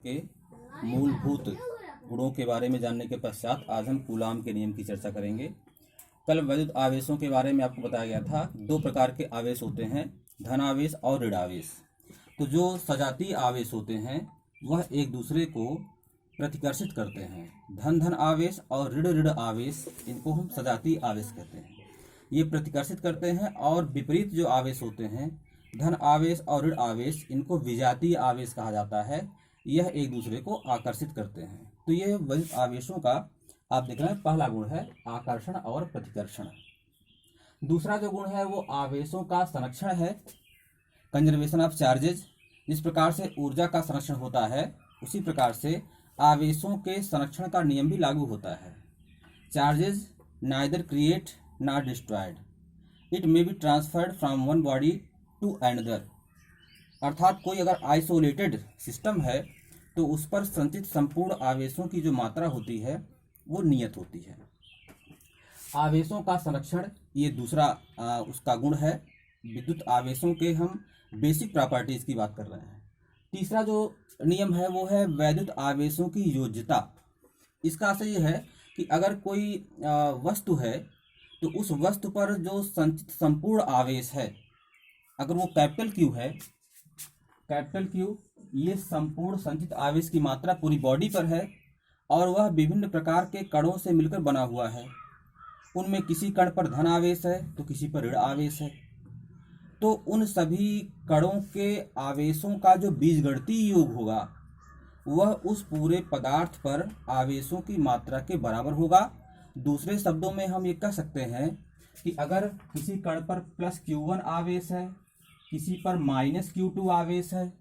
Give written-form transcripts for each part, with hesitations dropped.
के मूलभूत गुणों के बारे में जानने के पश्चात आज हम कूलाम के नियम की चर्चा करेंगे। कल वैद्युत आवेशों के बारे में आपको बताया गया था। दो प्रकार के आवेश होते हैं, धन आवेश और ऋण आवेश। तो जो सजातीय आवेश होते हैं वह एक दूसरे को प्रतिकर्षित करते हैं। धन धन आवेश और ऋण ऋण आवेश, इनको हम सजातीय आवेश कहते हैं। ये प्रतिकर्षित करते हैं। और विपरीत जो आवेश होते हैं, धन आवेश और ऋण आवेश, इनको विजातीय आवेश कहा जाता है। यह एक दूसरे को आकर्षित करते हैं। तो यह वैद्युत आवेशों का आप देख रहे हैं पहला गुण है आकर्षण और प्रतिकर्षण। दूसरा जो गुण है वो आवेशों का संरक्षण है, कंजर्वेशन ऑफ चार्जेज। जिस प्रकार से ऊर्जा का संरक्षण होता है उसी प्रकार से आवेशों के संरक्षण का नियम भी लागू होता है। Charges neither create not destroyed, it may be transferred from one body to another. अर्थात कोई अगर आइसोलेटेड सिस्टम है तो उस पर संचित संपूर्ण आवेशों की जो मात्रा होती है वो नियत होती है। आवेशों का संरक्षण ये दूसरा उसका गुण है। विद्युत आवेशों के हम बेसिक प्रॉपर्टीज की बात कर रहे हैं। तीसरा जो नियम है वो है वैद्युत आवेशों की योज्यता। इसका अर्थ ये है कि अगर कोई वस्तु है तो उस वस्तु पर जो संचित संपूर्ण आवेश है, अगर वो कैपिटल क्यू है, कैपिटल क्यू ये संपूर्ण संचित आवेश की मात्रा पूरी बॉडी पर है और वह विभिन्न प्रकार के कणों से मिलकर बना हुआ है। उनमें किसी कण पर धन आवेश है तो किसी पर ऋण आवेश है। तो उन सभी कणों के आवेशों का जो बीजगणितीय योग होगा वह उस पूरे पदार्थ पर आवेशों की मात्रा के बराबर होगा। दूसरे शब्दों में हम ये कह सकते हैं कि अगर किसी कण पर प्लस Q1 आवेश है, किसी पर माइनस Q2 आवेश है,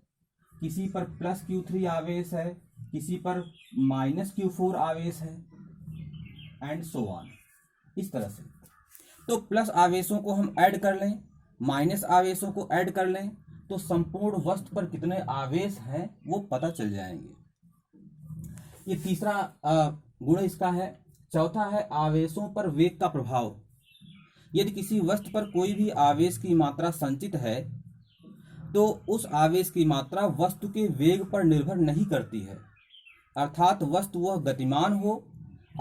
किसी पर प्लस Q3 आवेश है, किसी पर माइनस Q4 आवेश है, एंड सो ऑन, इस तरह से। तो प्लस आवेशों को हम ऐड कर लें, माइनस आवेशों को ऐड कर लें तो संपूर्ण वस्तु पर कितने आवेश हैं वो पता चल जाएंगे। ये तीसरा गुण इसका है। चौथा है आवेशों पर वेग का प्रभाव। यदि किसी वस्तु पर कोई भी आवेश की मात्रा संचित है तो उस आवेश की मात्रा वस्तु के वेग पर निर्भर नहीं करती है। अर्थात वस्तु वह गतिमान हो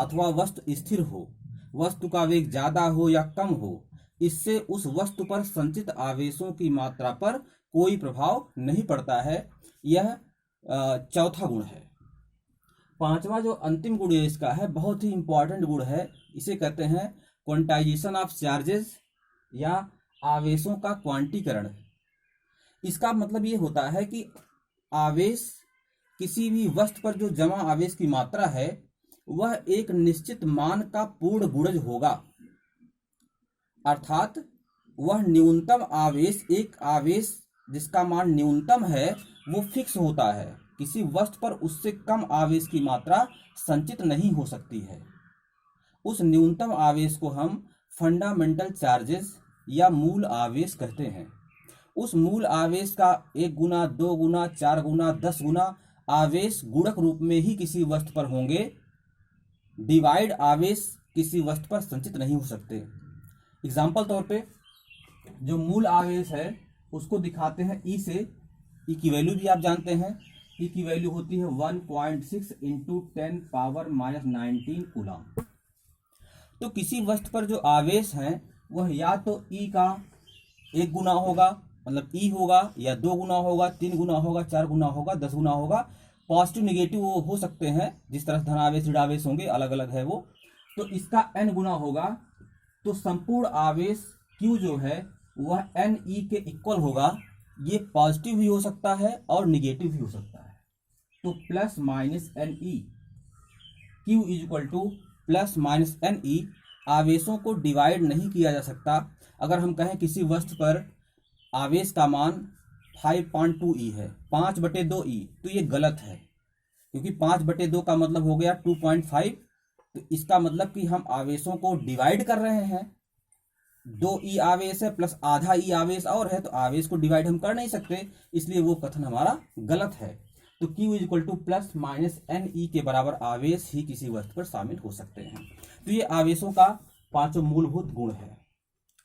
अथवा वस्तु स्थिर हो, वस्तु का वेग ज्यादा हो या कम हो, इससे उस वस्तु पर संचित आवेशों की मात्रा पर कोई प्रभाव नहीं पड़ता है। यह चौथा गुण है। पांचवा जो अंतिम गुण इसका है बहुत ही इंपॉर्टेंट गुण है। इसे कहते हैं क्वांटाइजेशन ऑफ चार्जेस या आवेशों का क्वांटीकरण। इसका मतलब ये होता है कि आवेश, किसी भी वस्तु पर जो जमा आवेश की मात्रा है वह एक निश्चित मान का पूर्ण गुणज होगा। अर्थात वह न्यूनतम आवेश, एक आवेश जिसका मान न्यूनतम है वो फिक्स होता है। किसी वस्तु पर उससे कम आवेश की मात्रा संचित नहीं हो सकती है। उस न्यूनतम आवेश को हम फंडामेंटल चार्जेस या मूल आवेश कहते हैं। उस मूल आवेश का 1 गुना, 2 गुना, 4 गुना, 10 गुना आवेश गुणक रूप में ही किसी वस्तु पर होंगे। डिवाइड आवेश किसी वस्तु पर संचित नहीं हो सकते। एग्जाम्पल तौर पे जो मूल आवेश है उसको दिखाते हैं ई से। ई की वैल्यू भी आप जानते हैं। ई की वैल्यू होती है 1.6 इंटू 10⁻⁻19 कूलम। तो किसी वस्तु पर जो आवेश है वह या तो ई का 1 गुना होगा, मतलब ई होगा, या 2 गुना होगा, 3 गुना होगा, 4 गुना होगा, 10 गुना होगा। पॉजिटिव निगेटिव वो हो सकते हैं, जिस तरह धनावेश ऋण आवेश होंगे अलग अलग है वो। तो इसका n गुना होगा तो संपूर्ण आवेश Q जो है वह NE के इक्वल होगा। ये पॉजिटिव भी हो सकता है और निगेटिव भी हो सकता है। तो plus minus NE, Q is equal two plus minus NE। आवेशों को डिवाइड नहीं किया जा सकता। अगर हम कहें किसी वस्तु पर आवेश का मान 5.2 है, 5/2 तो ये गलत है, क्योंकि 5/2 का मतलब हो गया 2.5। तो इसका मतलब कि हम आवेशों को डिवाइड कर रहे हैं। 2 आवेश है प्लस आधा ई आवेश और है, तो आवेश को डिवाइड हम कर नहीं सकते, इसलिए वो कथन हमारा गलत है। तो Q is equal two plus minus NE के बराबर आवेश ही किसी वस्तु पर शामिल हो सकते हैं। तो ये आवेशों का 5 मूलभूत गुण है।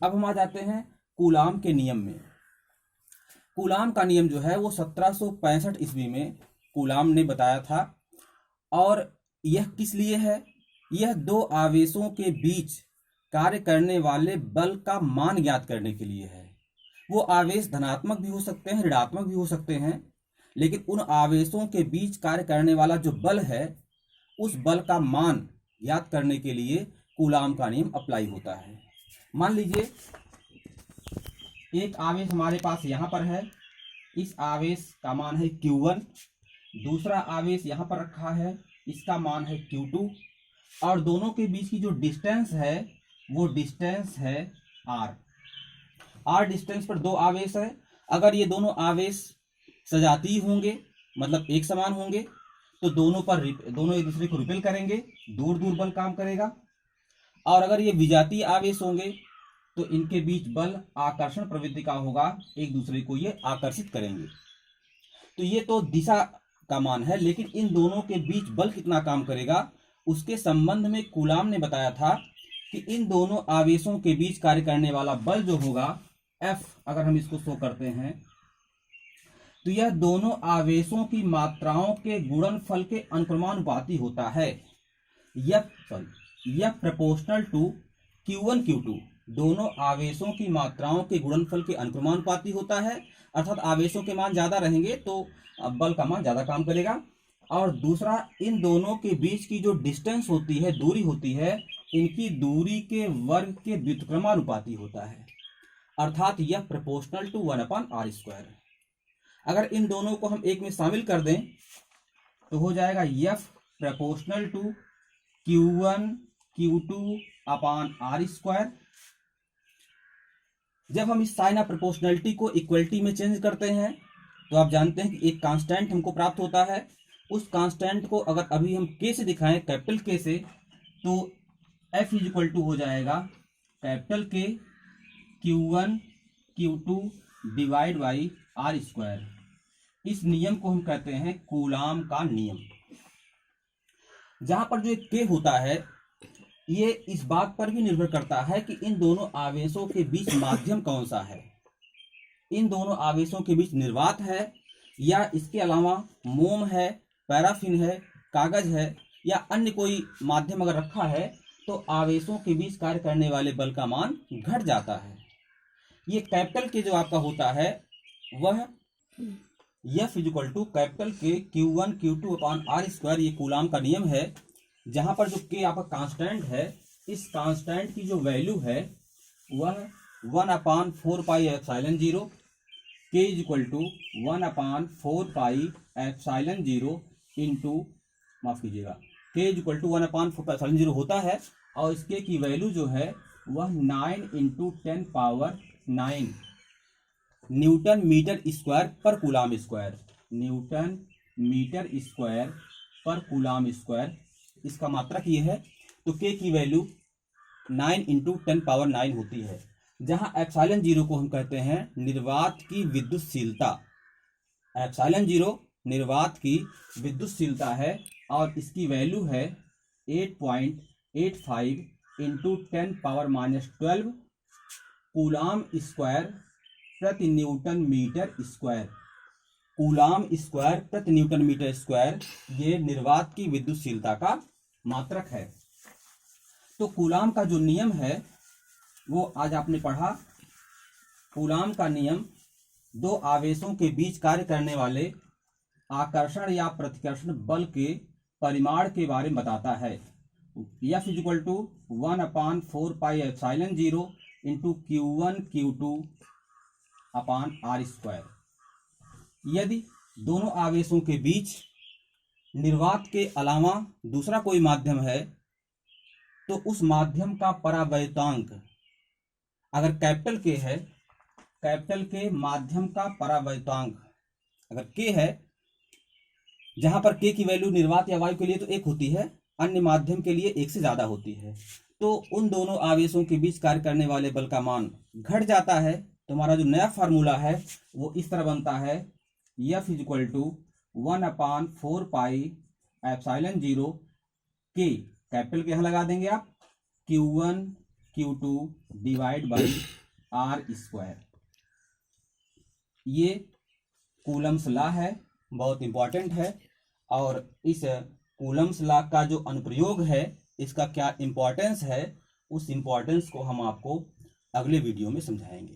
अब हम आ जाते हैं कूलाम के नियम में। कूलाम का नियम जो है वो 1765 ईस्वी में कूलाम ने बताया था। और यह किस लिए है? यह दो आवेशों के बीच कार्य करने वाले बल का मान ज्ञात करने के लिए है। वो आवेश धनात्मक भी हो सकते हैं, ऋणात्मक भी हो सकते हैं, लेकिन उन आवेशों के बीच कार्य करने वाला जो बल है, उस बल का मान ज्ञात करने के लिए कूलाम का नियम अप्लाई होता है। मान लीजिए एक आवेश हमारे पास यहाँ पर है, इस आवेश का मान है Q1, दूसरा आवेश यहाँ पर रखा है, इसका मान है Q2, और दोनों के बीच की जो डिस्टेंस है वो डिस्टेंस है R डिस्टेंस पर दो आवेश है। अगर ये दोनों आवेश सजातीय होंगे, मतलब एक समान होंगे, तो दोनों एक दूसरे को रिपेल करेंगे, दूर दूर बल काम करेगा। और अगर ये विजातीय आवेश होंगे तो इनके बीच बल आकर्षण प्रवृत्ति का होगा, एक दूसरे को ये आकर्षित करेंगे। तो ये तो दिशा का मान है, लेकिन इन दोनों के बीच बल कितना काम करेगा उसके संबंध में कूलाम ने बताया था कि इन दोनों आवेशों के बीच कार्य करने वाला बल जो होगा F, अगर हम इसको शो करते हैं तो यह दोनों आवेशों की मात्राओं के गुणनफल के अनुक्रमानुपाती होता है। यह प्रोपोर्शनल टू Q1 Q2, दोनों आवेशों की मात्राओं के गुणनफल के अनुक्रमानुपाती होता है, अर्थात आवेशों के मान ज्यादा रहेंगे तो बल का मान ज्यादा काम करेगा। और दूसरा, इन दोनों के बीच की जो डिस्टेंस होती है, दूरी होती है, इनकी दूरी के वर्ग के व्युत्क्रमानुपाती होता है, अर्थात यह प्रोपोर्शनल टू 1/r²। अगर इन दोनों को हम एक में शामिल कर दें तो हो जाएगा F proportional to Q1 Q2/r²। जब हम इस साइन ऑफ प्रोपोर्शनलिटी को इक्वलिटी में चेंज करते हैं तो आप जानते हैं कि एक कांस्टेंट हमको प्राप्त होता है। उस कांस्टेंट को अगर अभी हम K से दिखाएं, कैपिटल K से, तो F इज इक्वल टू हो जाएगा capital K Q1 Q2 divide by r²। इस नियम को हम कहते हैं कूलाम का नियम। जहां पर जो एक K होता है, ये इस बात पर भी निर्भर करता है कि इन दोनों आवेशों के बीच माध्यम कौन सा है। इन दोनों आवेशों के बीच निर्वात है, या इसके अलावा मोम है, पैराफिन है, कागज है, या अन्य कोई माध्यम अगर रखा है तो आवेशों के बीच कार्य करने वाले बल का मान घट जाता है। ये कैपिटल के जो आपका होता है वह F is equal to capital K Q1 Q2/r²। ये कूलाम का नियम है, जहां पर जो K आपका कांस्टेंट है, इस कांस्टेंट की जो वैल्यू है वह 1/4πε0, K is equal to 1/4πε0 into, माफ कीजिएगा, K इज इक्वल टू 1/4πε0 होता है, और इस K की वैल्यू जो है वह 9 × 10⁻⁹ newton metre square per coulomb square, newton metre square per coulomb square, इसका मात्रक ये है। तो K की वैल्यू 9 × 10⁻⁹ होती है, जहां ε0 को हम कहते हैं निर्वात की विद्युतशीलता। ε0 निर्वात की विद्युतशीलता है, और इसकी वैल्यू है 8.85 × 10⁻⁻12 कूलाम स्क्वायर प्रति newton metre square. Coulomb square प्रति न्यूटन मीटर स्क्वायर ये निर्वात की विद्युतशीलता का मात्रक है। तो कूलाम का जो नियम है वो आज आपने पढ़ा। कूलाम का नियम दो आवेशों के बीच कार्य करने वाले आकर्षण या प्रतिकर्षण बल के परिमाण के बारे में बताता है। F is equal to 1/4πε0 into Q1 Q2/r²। यदि दोनों आवेशों के बीच निर्वात के अलावा दूसरा कोई माध्यम है तो उस माध्यम का परावर्तांक अगर कैपिटल K है, कैपिटल K माध्यम का परावर्तांक अगर K है, जहां पर K की वैल्यू निर्वात या वायु के लिए तो 1 होती है, अन्य माध्यम के लिए 1 से ज्यादा होती है, तो उन दोनों आवेशों के बीच कार्य करने वाले बल का मान घट जाता है। तो हमारा जो नया फार्मूला है वो इस तरह बनता है, F is equal to 1/4πε0 K, capital के यहां लगा देंगे आप, Q1 Q2 divide by r²। ये कूलम्स लॉ है, बहुत इम्पॉर्टेंट है। और इस कूलम्स लॉ का जो अनुप्रयोग है, इसका क्या इम्पोर्टेंस है, उस इम्पोर्टेंस को हम आपको अगले वीडियो में समझाएंगे।